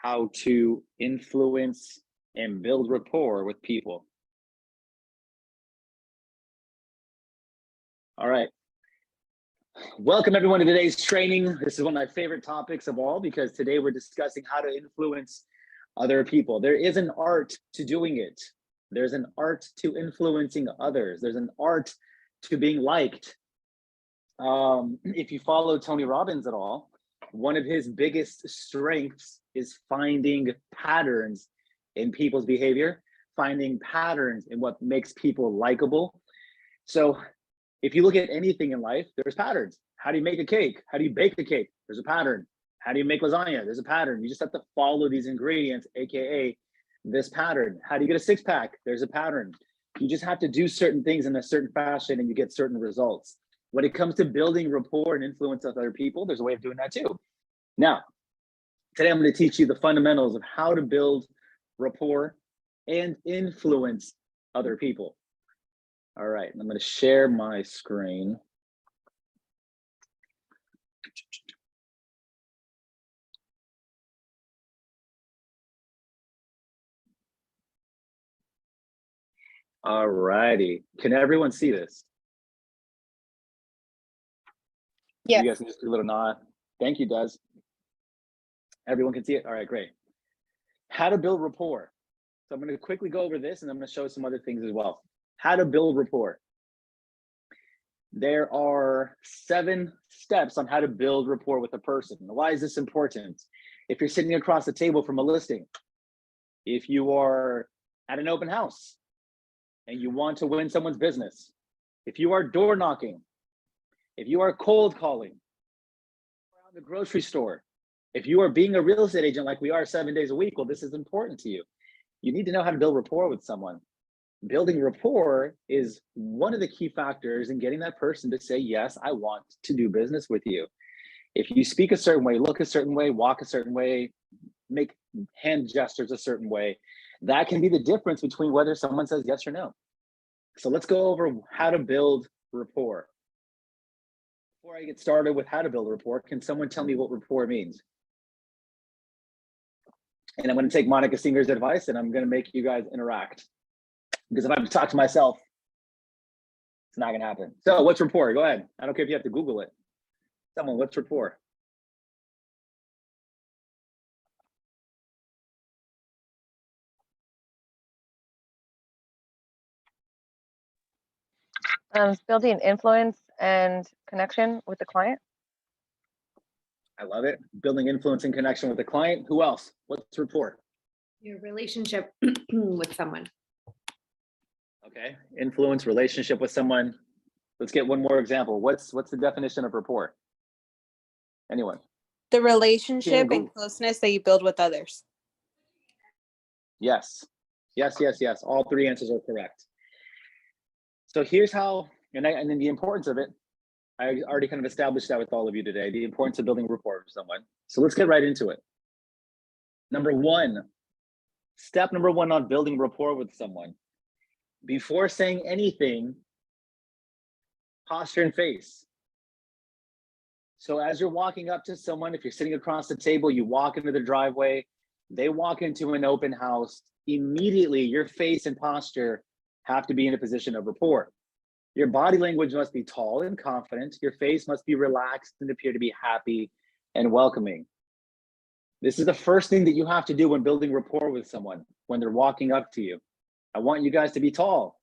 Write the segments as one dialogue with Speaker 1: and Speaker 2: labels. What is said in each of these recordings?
Speaker 1: how to influence and build rapport with people. All right. Welcome everyone to today's training. This is one of my favorite topics of all because today we're discussing how to influence other people. There is an art to doing it. There's an art to influencing others. There's an art to being liked. If you follow Tony Robbins at all, one of his biggest strengths is finding patterns in people's behavior, finding patterns in what makes people likable. So if you look at anything in life, there's patterns. How do you make a cake? How do you bake a cake? There's a pattern. How do you make lasagna? There's a pattern. You just have to follow these ingredients, AKA this pattern. How do you get a six-pack? There's a pattern. You just have to do certain things in a certain fashion and you get certain results. When it comes to building rapport and influence with other people, there's a way of doing that too. Now, today I'm going to teach you the fundamentals of how to build rapport and influence other people. All right, I'm going to share my screen. All righty, can everyone see this?
Speaker 2: Yeah.
Speaker 1: You guys can just do a little nod. Thank you, Des. Everyone can see it? All right, great. How to build rapport. So I'm going to quickly go over this and I'm going to show some other things as well. How to build rapport. There are 7 steps on how to build rapport with a person. Why is this important? If you're sitting across the table from a listing, if you are at an open house and you want to win someone's business, if you are door knocking, if you are cold calling, around the grocery store, if you are being a real estate agent like we are 7 days a week, well, this is important to you. You need to know how to build rapport with someone. Building rapport is one of the key factors in getting that person to say, yes, I want to do business with you. If you speak a certain way, look a certain way, walk a certain way, make hand gestures a certain way, that can be the difference between whether someone says yes or no. So let's go over how to build rapport. Before I get started with how to build rapport, can someone tell me what rapport means? And I'm going to take Monica Singer's advice and I'm going to make you guys interact. Because if I have to talk to myself, it's not going to happen. So what's rapport? Go ahead. I don't care if you have to Google it. Someone, what's rapport?
Speaker 2: Building influence and connection with the client.
Speaker 1: I love it. Building influence and connection with the client. Who else? What's rapport?
Speaker 3: Your relationship with someone.
Speaker 1: Okay. Influence, relationship with someone. Let's get one more example. What's the definition of rapport? Anyone?
Speaker 4: The relationship and closeness that you build with others.
Speaker 1: Yes. Yes, yes, yes. All 3 answers are correct. So here's how, and then the importance of it, I already kind of established that with all of you today, the importance of building rapport with someone. So let's get right into it. Step number one on building rapport with someone. Before saying anything, posture and face. So as you're walking up to someone, if you're sitting across the table, you walk into the driveway, they walk into an open house, immediately your face and posture have to be in a position of rapport. Your body language must be tall and confident. Your face must be relaxed and appear to be happy and welcoming. This is the first thing that you have to do when building rapport with someone, when they're walking up to you. I want you guys to be tall,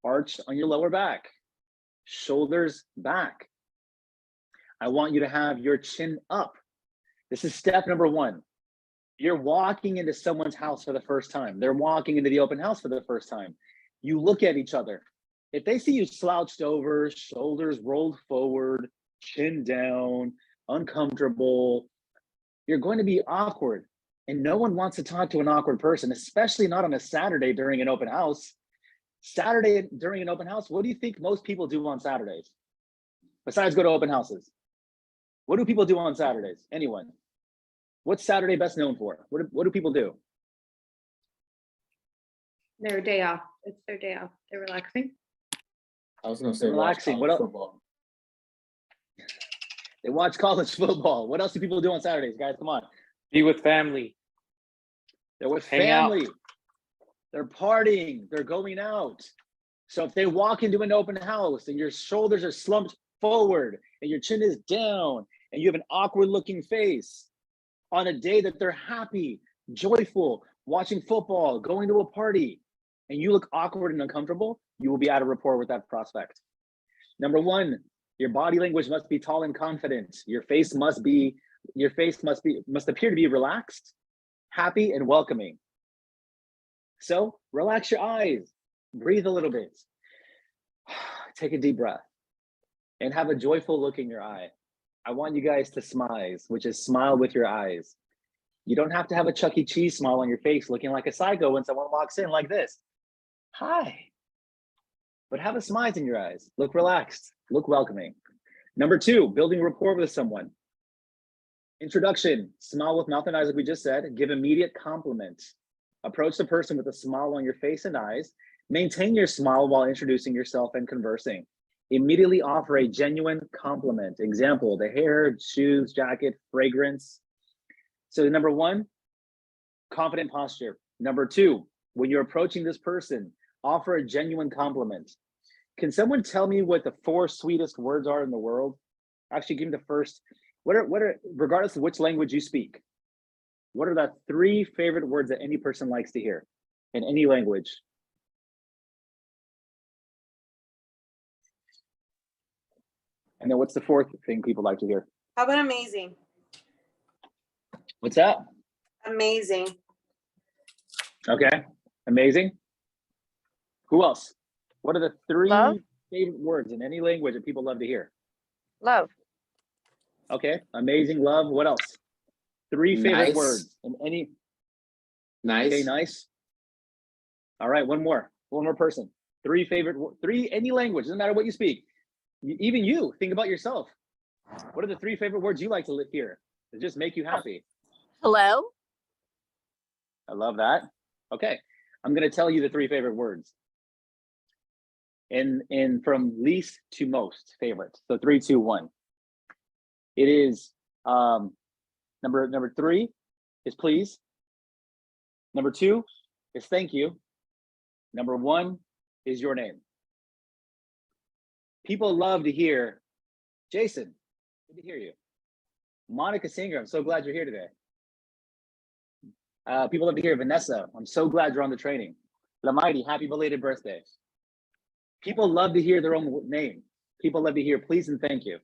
Speaker 1: arch on your lower back, shoulders back. I want you to have your chin up. This is step number 1. You're walking into someone's house for the first time. They're walking into the open house for the first time. You look at each other. If they see you slouched over, shoulders rolled forward, chin down, uncomfortable, you're going to be awkward. And no one wants to talk to an awkward person, especially not on a Saturday during an open house. Saturday during an open house, what do you think most people do on Saturdays? Besides go to open houses. What do people do on Saturdays? Anyone? What's Saturday best known for? What do people do?
Speaker 3: Their day off. It's their day off. They're relaxing.
Speaker 5: I was going to say
Speaker 1: relaxing. What else? Football. They watch college football. What else do people do on Saturdays, guys? Come on.
Speaker 5: Be with family.
Speaker 1: They're with
Speaker 6: Hang out.
Speaker 1: family. They're partying. They're going out. So if they walk into an open house and your shoulders are slumped forward and your chin is down and you have an awkward looking face on a day that they're happy, joyful, watching football, going to a party, and you look awkward and uncomfortable, you will be out of rapport with that prospect. Number one, your body language must be tall and confident. Your face must appear to be relaxed, happy, and welcoming. So relax your eyes, breathe a little bit, take a deep breath, and have a joyful look in your eye. I want you guys to smile, which is smile with your eyes. You don't have to have a Chuck E. Cheese smile on your face looking like a psycho when someone walks in like this. Hi. But have a smile in your eyes. Look relaxed, look welcoming. Number two, building rapport with someone. Introduction, smile with mouth and eyes like we just said, give immediate compliments. Approach the person with a smile on your face and eyes. Maintain your smile while introducing yourself and conversing. Immediately offer a genuine compliment. Example, the hair, shoes, jacket, fragrance. So number one, confident posture. Number two, when you're approaching this person, offer a genuine compliment. Can someone tell me what the 4 sweetest words are in the world? Actually, give me the first. What are, regardless of which language you speak, what are the 3 favorite words that any person likes to hear in any language? And then what's the 4th thing people like to hear?
Speaker 4: How about amazing?
Speaker 1: What's that?
Speaker 4: Amazing.
Speaker 1: Okay, amazing. Who else? What are the 3
Speaker 2: Love.
Speaker 1: favorite words in any language that people love to hear?
Speaker 2: Love.
Speaker 1: Okay, amazing, love. What else? 3 favorite
Speaker 5: Nice.
Speaker 1: words in any.
Speaker 5: Nice.
Speaker 1: Okay, nice. All right, one more person. 3 favorite, 3, any language, doesn't matter what you speak. Even you, think about yourself. What are the 3 favorite words you like to hear that just make you happy?
Speaker 7: Hello?
Speaker 1: I love that. Okay, I'm gonna tell you the 3 favorite words. And from least to most favorite. So 3, 2, 1. It is number 3 is please. Number 2 is thank you. Number 1 is your name. People love to hear, Jason, good to hear you. Monica Singer, I'm so glad you're here today. People love to hear Vanessa, I'm so glad you're on the training. Lamighty, happy belated birthday. People love to hear their own name. People love to hear please and thank you.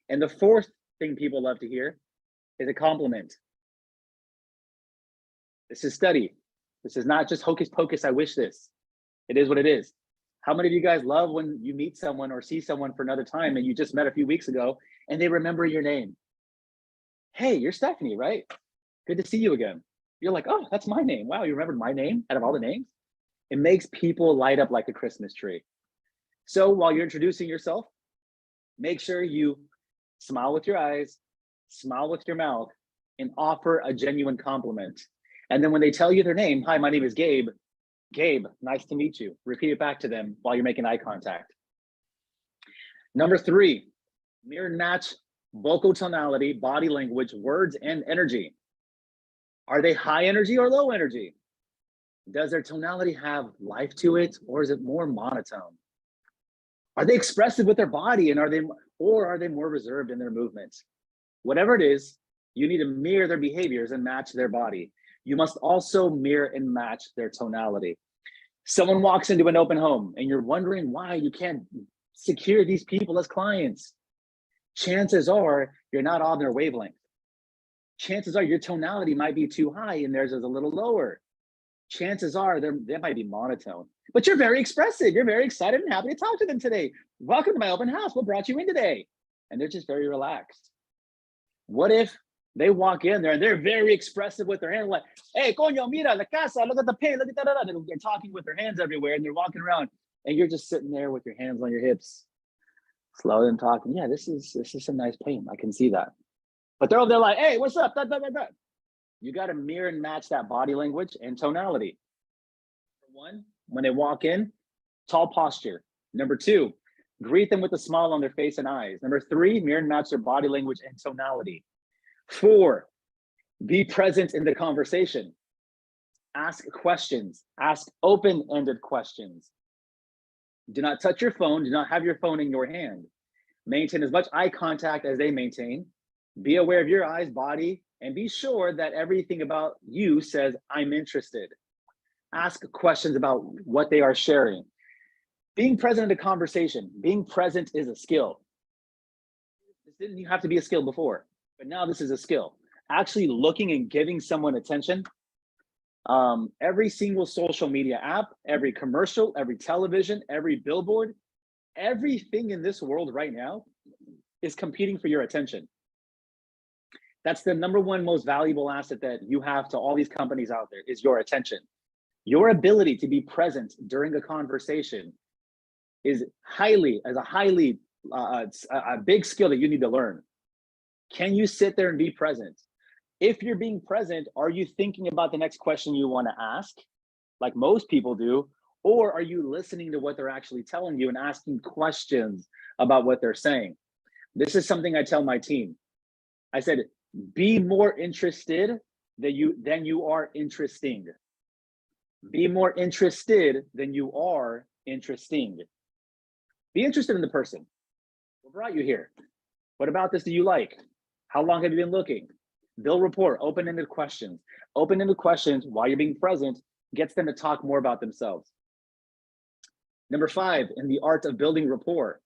Speaker 1: And the 4th thing people love to hear is a compliment. This is study. This is not just hocus pocus, I wish this. It is what it is. How many of you guys love when you meet someone or see someone for another time and you just met a few weeks ago and they remember your name? Hey, you're Stephanie, right? Good to see you again. You're like, oh, that's my name. Wow, you remembered my name out of all the names? It makes people light up like a Christmas tree. So while you're introducing yourself, make sure you smile with your eyes, smile with your mouth, and offer a genuine compliment. And then when they tell you their name, hi, my name is Gabe. Gabe, nice to meet you. Repeat it back to them while you're making eye contact. Number 3, mirror match vocal tonality, body language, words, and energy. Are they high energy or low energy? Does their tonality have life to it, or is it more monotone? Are they expressive with their body, and are they more reserved in their movements? Whatever it is, you need to mirror their behaviors and match their body. You must also mirror and match their tonality. Someone walks into an open home and you're wondering why you can't secure these people as clients. Chances are you're not on their wavelength. Chances are your tonality might be too high and theirs is a little lower. Chances are they might be monotone, but you're very expressive. You're very excited and happy to talk to them today. Welcome to my open house. What brought you in today? And they're just very relaxed. What if they walk in there and they're very expressive with their hands, like, hey, coño, mira, la casa, look at the paint, look at that. They're talking with their hands everywhere and they're walking around and you're just sitting there with your hands on your hips, slow and talking. Yeah, this is some nice paint. I can see that. But they're like, hey, what's up? You got to mirror and match that body language and tonality. Number 1, when they walk in, tall posture. Number 2, greet them with a smile on their face and eyes. Number 3, mirror and match their body language and tonality. 4, be present in the conversation. Ask questions, ask open-ended questions. Do not touch your phone, do not have your phone in your hand. Maintain as much eye contact as they maintain. Be aware of your eyes, body, and be sure that everything about you says, I'm interested. Ask questions about what they are sharing. Being present in a conversation, being present is a skill. This didn't have to be a skill before, but now this is a skill. Actually looking and giving someone attention. Every single social media app, every commercial, every television, every billboard, everything in this world right now is competing for your attention. That's the number one most valuable asset that you have to all these companies out there is your attention. Your ability to be present during a conversation is a big skill that you need to learn. Can you sit there and be present? If you're being present, are you thinking about the next question you want to ask, like most people do, or are you listening to what they're actually telling you and asking questions about what they're saying? This is something I tell my team. I said, be more interested than you are interesting. Be more interested than you are interesting. Be interested in the person. What brought you here? What about this do you like? How long have you been looking? Build rapport, open-ended questions. Open-ended questions while you're being present gets them to talk more about themselves. Number 5, in the art of building rapport,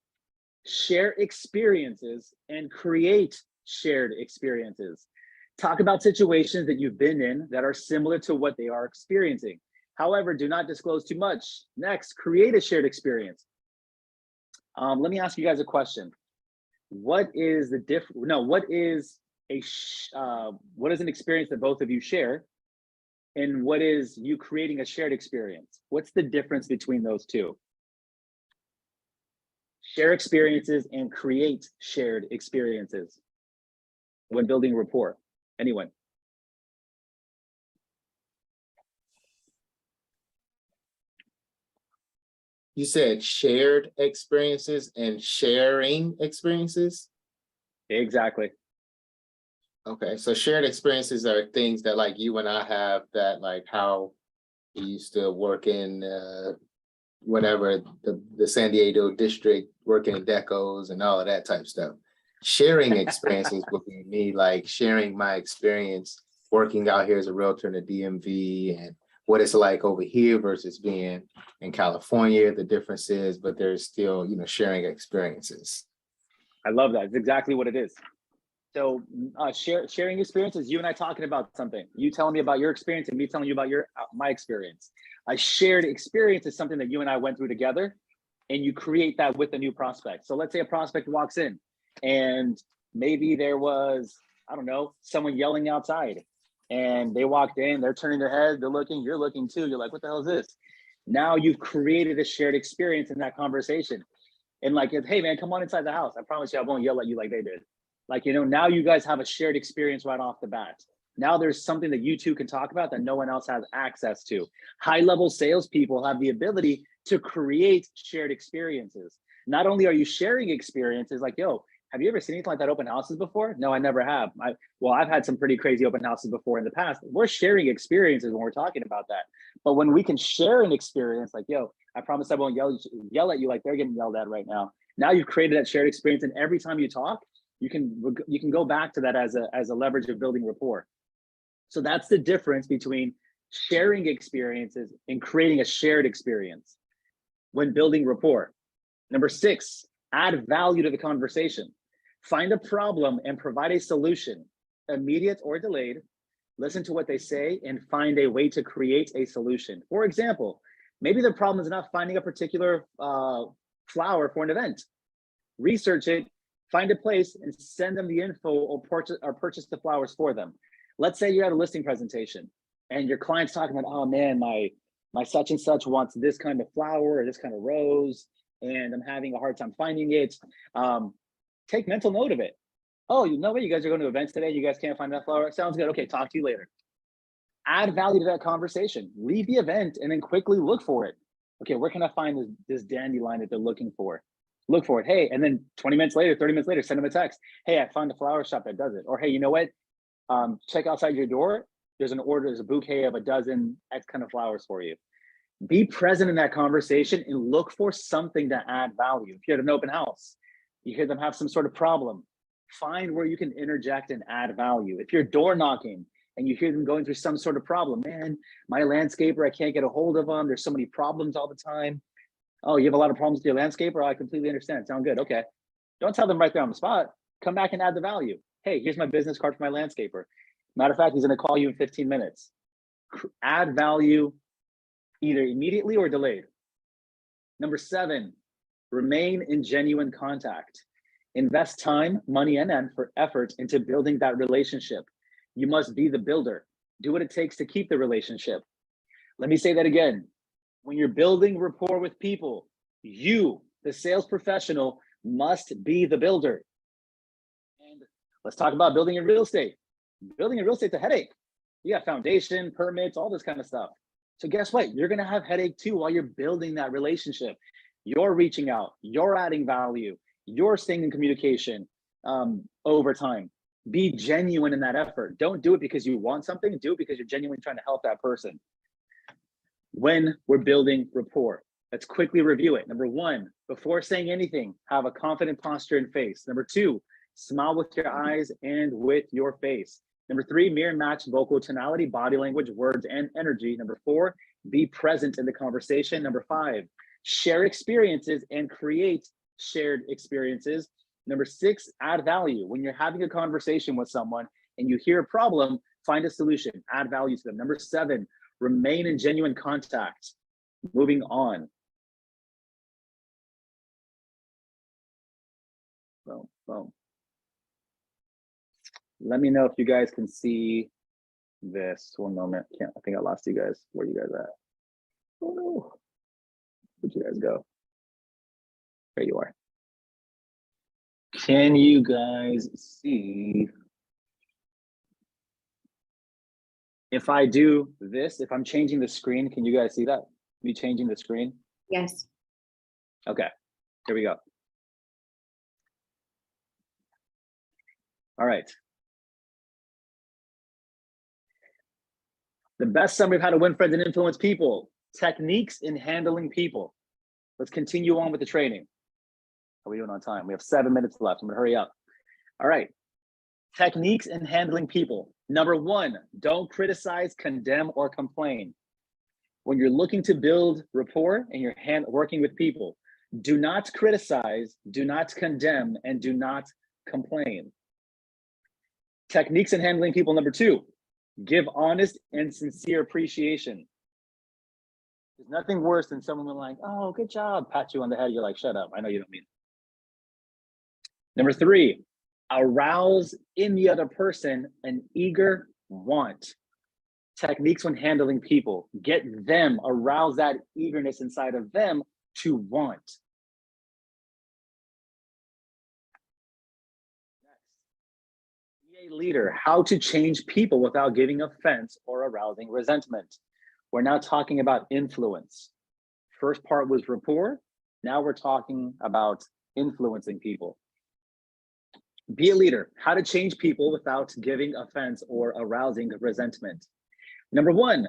Speaker 1: share experiences and create shared experiences. Talk about situations that you've been in that are similar to what they are experiencing. However, do not disclose too much. Next, create a shared experience. Let me ask you guys a question. What is an experience that both of you share, and what is you creating a shared experience? What's the difference between those two? Share experiences and create shared experiences when building rapport. Anyone?
Speaker 5: You said shared experiences and sharing experiences?
Speaker 1: Exactly.
Speaker 5: Okay, so shared experiences are things that like you and I have that like how we used to work in whatever, the San Diego district, working in decos and all of that type stuff. Sharing experiences would be me like sharing my experience working out here as a realtor in the DMV and what it's like over here versus being in California, the difference is, but there's still, sharing experiences.
Speaker 1: I love that. It's exactly what it is. So sharing experiences, you and I talking about something, you telling me about your experience and me telling you about my experience. A shared experience is something that you and I went through together, and you create that with a new prospect. So let's say a prospect walks in and maybe there was, I don't know, someone yelling outside, and they walked in, they're turning their head, they're looking, you're looking too. You're like, what the hell is this? Now you've created a shared experience in that conversation. And like, hey man, come on inside the house. I promise you, I won't yell at you like they did. Like, now you guys have a shared experience right off the bat. Now there's something that you two can talk about that no one else has access to. High-level salespeople have the ability to create shared experiences. Not only are you sharing experiences, like, yo, have you ever seen anything like that open houses before? No, I never have. I've had some pretty crazy open houses before in the past. We're sharing experiences when we're talking about that. But when we can share an experience, like, yo, I promise I won't yell at you like they're getting yelled at right now. Now you've created that shared experience, and every time you talk, you can go back to that as a leverage of building rapport. So that's the difference between sharing experiences and creating a shared experience when building rapport. Number 6, add value to the conversation. Find a problem and provide a solution, immediate or delayed. Listen to what they say and find a way to create a solution. For example, maybe the problem is not finding a particular flower for an event. Research it, find a place, and send them the info or purchase the flowers for them. Let's say you're at a listing presentation and your client's talking about, oh man, my such and such wants this kind of flower or this kind of rose, and I'm having a hard time finding it. Take mental note of it. Oh, you know what? You guys are going to events today. You guys can't find that flower. Sounds good. Okay, talk to you later. Add value to that conversation. Leave the event and then quickly look for it. Okay, where can I find this dandelion that they're looking for? Look for it. Hey, and then 20 minutes later, 30 minutes later, send them a text. Hey, I found a flower shop that does it. Or hey, you know what? Check outside your door. there's a bouquet of a dozen X kind of flowers for you. Be present in that conversation and look for something to add value. If you're at an open house, you hear them have some sort of problem, find where you can interject and add value. If you're door knocking and you hear them going through some sort of problem, man, my landscaper, I can't get a hold of them. There's so many problems all the time. Oh, you have a lot of problems with your landscaper? I completely understand. Sound good. Okay. Don't tell them right there on the spot. Come back and add the value. Hey, here's my business card for my landscaper. Matter of fact, he's going to call you in 15 minutes. Add value either immediately or delayed. Number 7, remain in genuine contact. Invest time, money, and effort into building that relationship. You must be the builder. Do what it takes to keep the relationship. Let me say that again. When you're building rapport with people, you, the sales professional, must be the builder. And let's talk about building in real estate. Building in real estate's a headache. You got foundation, permits, all this kind of stuff. So guess what? You're gonna have headache too while you're building that relationship. You're reaching out, you're adding value, you're staying in communication over time. Be genuine in that effort. Don't do it because you want something, do it because you're genuinely trying to help that person. When we're building rapport, let's quickly review it. Number 1, before saying anything, have a confident posture and face. Number 2, smile with your eyes and with your face. Number 3, mirror match vocal tonality, body language, words, and energy. Number 4, be present in the conversation. Number 5, share experiences and create shared experiences. Number 6, add value. When you're having a conversation with someone and you hear a problem, find a solution, add value to them. Number 7, remain in genuine contact. Moving on. Boom, boom. Let me know if you guys can see this. One moment. I think I lost you guys. Where you guys at? Oh no. Where'd you guys go? There you are. Can you guys see? If I do this, if I'm changing the screen, can you guys see that? Me changing the screen?
Speaker 3: Yes.
Speaker 1: Okay, here we go. All right. The best summary of how to win friends and influence people. Techniques in handling people. Let's continue on with the training. How are we doing on time? We have 7 minutes left. I'm gonna hurry up. All right. Techniques in handling people. Number 1, don't criticize, condemn, or complain. When you're looking to build rapport and you're working with people, do not criticize, do not condemn, and do not complain. Techniques in handling people. Number 2, give honest and sincere appreciation. There's nothing worse than someone like, oh, good job, pat you on the head. You're like, shut up. I know you don't mean it. Number 3, arouse in the other person an eager want. Techniques when handling people. Get them, arouse that eagerness inside of them to want. Next, be a leader. How to change people without giving offense or arousing resentment. We're now talking about influence. First part was rapport. Now we're talking about influencing people. Be a leader. How to change people without giving offense or arousing resentment. Number 1,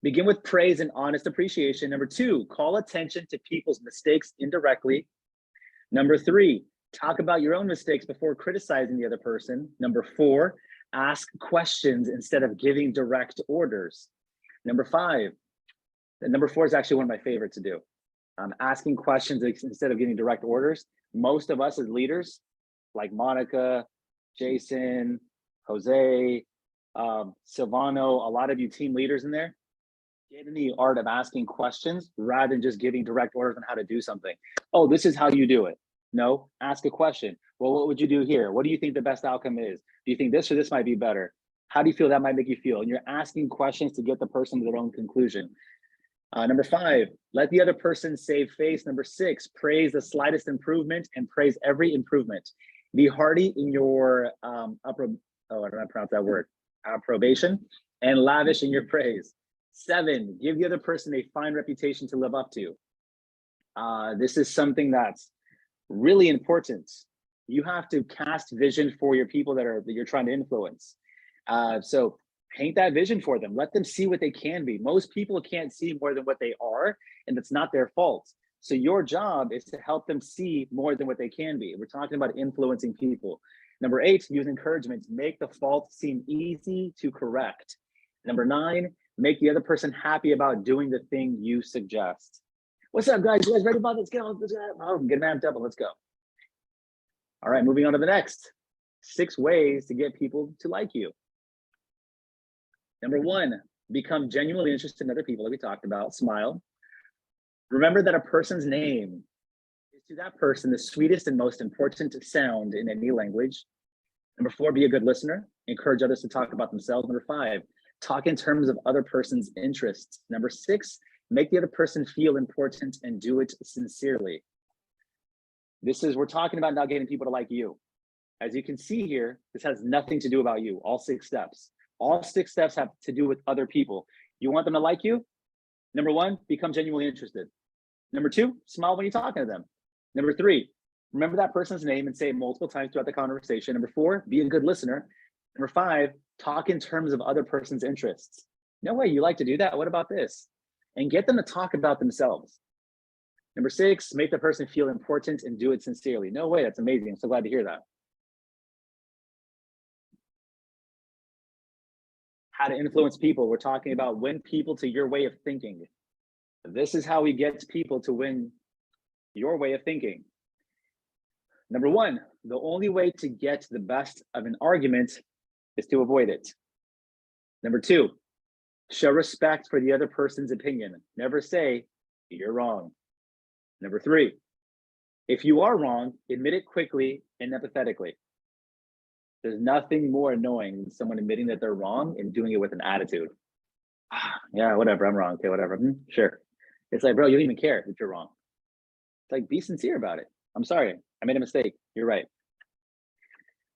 Speaker 1: begin with praise and honest appreciation. Number 2, call attention to people's mistakes indirectly. Number 3, talk about your own mistakes before criticizing the other person. Number 4, ask questions instead of giving direct orders. Number 5, and number 4 is actually one of my favorites to do. Asking questions instead of giving direct orders. Most of us as leaders, like Monica, Jason, Jose, Silvano, a lot of you team leaders in there, get in the art of asking questions rather than just giving direct orders on how to do something. Oh, this is how you do it. No, ask a question. Well, what would you do here? What do you think the best outcome is? Do you think this or this might be better? How do you feel that might make you feel? And you're asking questions to get the person to their own conclusion. Number 5, let the other person save face. Number 6, praise the slightest improvement and praise every improvement. Be hearty in your I don't know how to pronounce that word, approbation, and lavish in your praise. 7, give the other person a fine reputation to live up to. This is something that's really important. You have to cast vision for your people that you're trying to influence. So Paint that vision for them. Let them see what they can be. Most people can't see more than what they are, and that's not their fault. So your job is to help them see more than what they can be. We're talking about influencing people. Number 8, use encouragement. Make the fault seem easy to correct. Number 9, make the other person happy about doing the thing you suggest. What's up, guys? You guys ready about this? Let's go. Oh, get amped up and let's go. All right, moving on to the next. 6 ways to get people to like you. Number 1, become genuinely interested in other people, like we talked about. Smile. Remember that a person's name is to that person the sweetest and most important sound in any language. Number 4, be a good listener. Encourage others to talk about themselves. Number 5, talk in terms of other person's interests. Number 6, make the other person feel important and do it sincerely. We're talking about now getting people to like you. As you can see here, this has nothing to do about you, all 6 steps. All 6 steps have to do with other people. You want them to like you? Number 1, become genuinely interested. Number 2, smile when you're talking to them. Number 3, remember that person's name and say it multiple times throughout the conversation. Number 4, be a good listener. Number 5, talk in terms of other person's interests. No way, you like to do that? What about this? And get them to talk about themselves. Number 6, make the person feel important and do it sincerely. No way, that's amazing. I'm so glad to hear that. How to influence people. We're talking about win people to your way of thinking. This is how we get people to win your way of thinking. Number 1, the only way to get the best of an argument is to avoid it. Number 2, show respect for the other person's opinion. Never say, you're wrong. Number 3, if you are wrong, admit it quickly and empathetically. There's nothing more annoying than someone admitting that they're wrong and doing it with an attitude. Yeah, whatever, I'm wrong. Okay, whatever. Sure. It's like, bro, you don't even care if you're wrong. It's like, be sincere about it. I'm sorry, I made a mistake. You're right.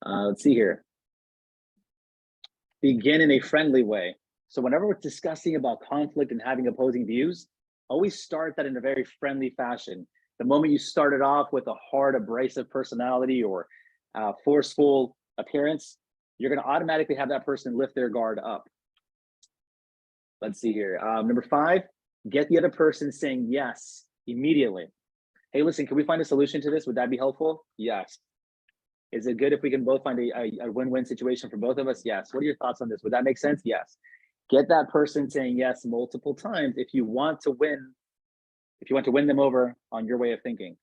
Speaker 1: Let's see here. Begin in a friendly way. So whenever we're discussing about conflict and having opposing views, always start that in a very friendly fashion. The moment you started off with a hard, abrasive personality or forceful appearance, you're going to automatically have that person lift their guard up. Let's see here. Number 5, get the other person saying yes immediately. Hey, listen, can we find a solution to this? Would that be helpful? Yes. Is it good if we can both find a win-win situation for both of us? Yes. What are your thoughts on this? Would that make sense? Yes. Get that person saying yes multiple times if you want to win them over on your way of thinking.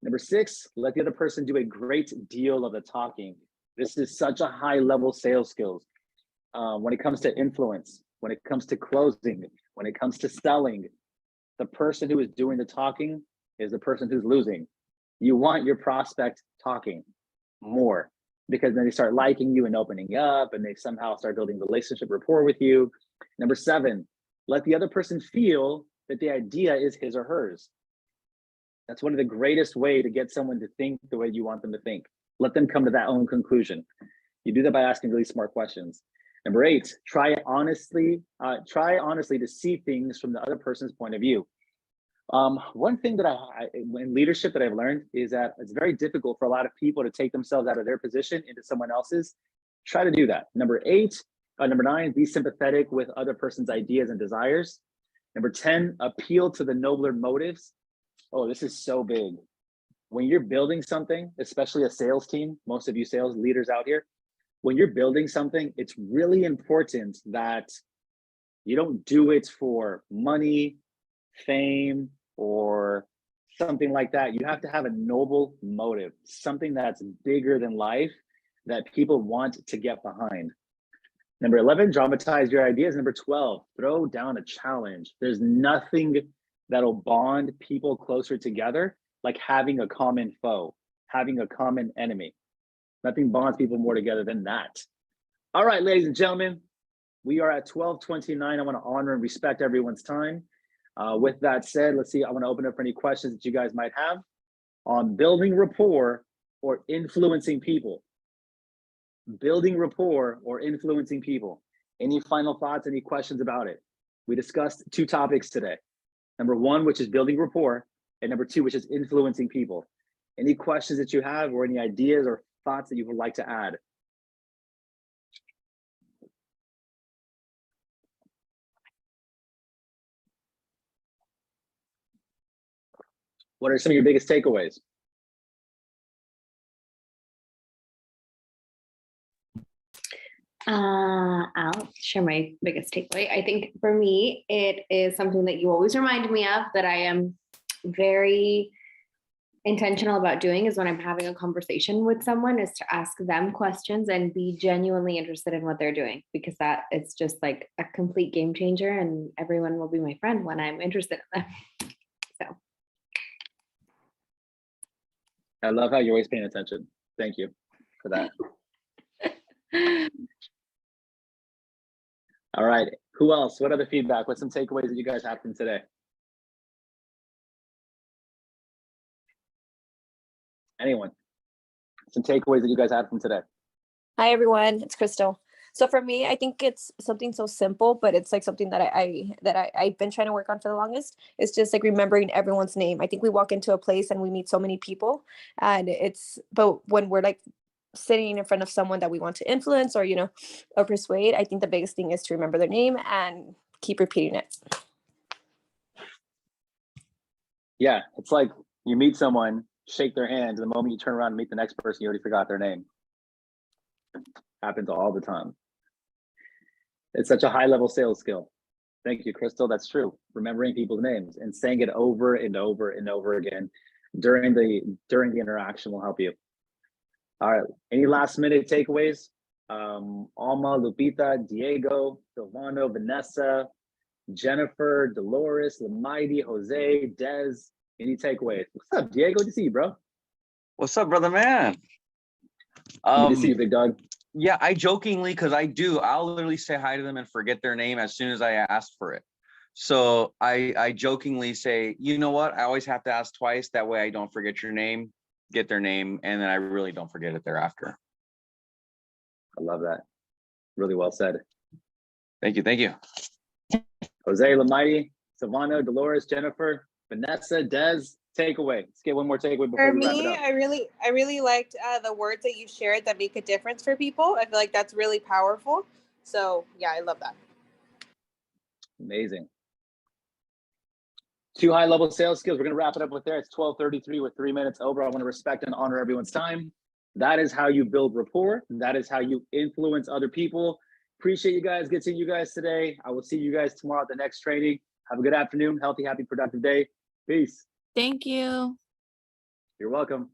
Speaker 1: Number 6, let the other person do a great deal of the talking. This is such a high level sales skills. When it comes to influence, when it comes to closing, when it comes to selling, the person who is doing the talking is the person who's losing. You want your prospect talking more because then they start liking you and opening up and they somehow start building relationship rapport with you. Number 7, let the other person feel that the idea is his or hers. That's one of the greatest way to get someone to think the way you want them to think. Let them come to that own conclusion. You do that by asking really smart questions. Number 8, try honestly to see things from the other person's point of view. One thing that in leadership that I've learned is that it's very difficult for a lot of people to take themselves out of their position into someone else's. Try to do that. Number 9, be sympathetic with other person's ideas and desires. Number 10, appeal to the nobler motives. Oh, this is so big. When you're building something, especially a sales team, most of you sales leaders out here, when you're building something, it's really important that you don't do it for money, fame, or something like that. You have to have a noble motive, something that's bigger than life that people want to get behind. Number 11, dramatize your ideas. Number 12, throw down a challenge. There's nothing that'll bond people closer together like having a common foe, having a common enemy. Nothing bonds people more together than that. All right, ladies and gentlemen, we are at 12:29. I want to honor and respect everyone's time. With that said, let's see, I want to open up for any questions that you guys might have on building rapport or influencing people. Building rapport or influencing people. Any final thoughts, any questions about it? We discussed 2 topics today. Number 1, which is building rapport, and number 2, which is influencing people. Any questions that you have or any ideas or thoughts that you would like to add? What are some of your biggest takeaways?
Speaker 3: I'll share my biggest takeaway. I think for me, it is something that you always remind me of that I am very intentional about doing is when I'm having a conversation with someone is to ask them questions and be genuinely interested in what they're doing, because that is just like a complete game changer and everyone will be my friend when I'm interested in them. So
Speaker 1: I love how you're always paying attention. Thank you for that. All right. Who else? What other feedback? What's some takeaways that you guys have from today? Anyone? Some takeaways that you guys had from today?
Speaker 6: Hi everyone, it's Crystal. So for me, I think it's something so simple, but it's like something that I've been trying to work on for the longest. It's just like remembering everyone's name. I think we walk into a place and we meet so many people, and but when we're like sitting in front of someone that we want to influence or or persuade, I think the biggest thing is to remember their name and keep repeating it.
Speaker 1: Yeah, it's like you meet someone, shake their hand, and the moment you turn around and meet the next person, you already forgot their name. Happens all the time. It's such a high level sales skill. Thank you, Crystal. That's true. Remembering people's names and saying it over and over and over again during the interaction will help you. All right. Any last minute takeaways? Alma, Lupita, Diego, Silvano, Vanessa, Jennifer, Dolores, Lamidy, Jose, Des. Any takeaways? What's up, Diego? Good to see you, bro.
Speaker 7: What's up, brother man?
Speaker 1: Good to see you, big dog.
Speaker 7: Yeah, I jokingly, because I'll literally say hi to them and forget their name as soon as I ask for it. So I jokingly say, you know what? I always have to ask twice. That way I don't forget your name, get their name, and then I really don't forget it thereafter.
Speaker 1: I love that. Really well said.
Speaker 7: Thank you. Thank you.
Speaker 1: Jose, Lamidy, Silvano, Dolores, Jennifer, Vanessa, Des, takeaway. Let's get one more takeaway before
Speaker 4: For
Speaker 1: we wrap it
Speaker 4: me,
Speaker 1: up.
Speaker 4: I really liked the words that you shared that make a difference for people. I feel like that's really powerful. So yeah, I love that.
Speaker 1: Amazing. 2 high-level sales skills. We're going to wrap it up with there. It's 12:33. We're 3 minutes over. I want to respect and honor everyone's time. That is how you build rapport. That is how you influence other people. Appreciate you guys. Good seeing you guys today. I will see you guys tomorrow at the next training. Have a good afternoon. Healthy, happy, productive day. Peace.
Speaker 8: Thank you.
Speaker 1: You're welcome.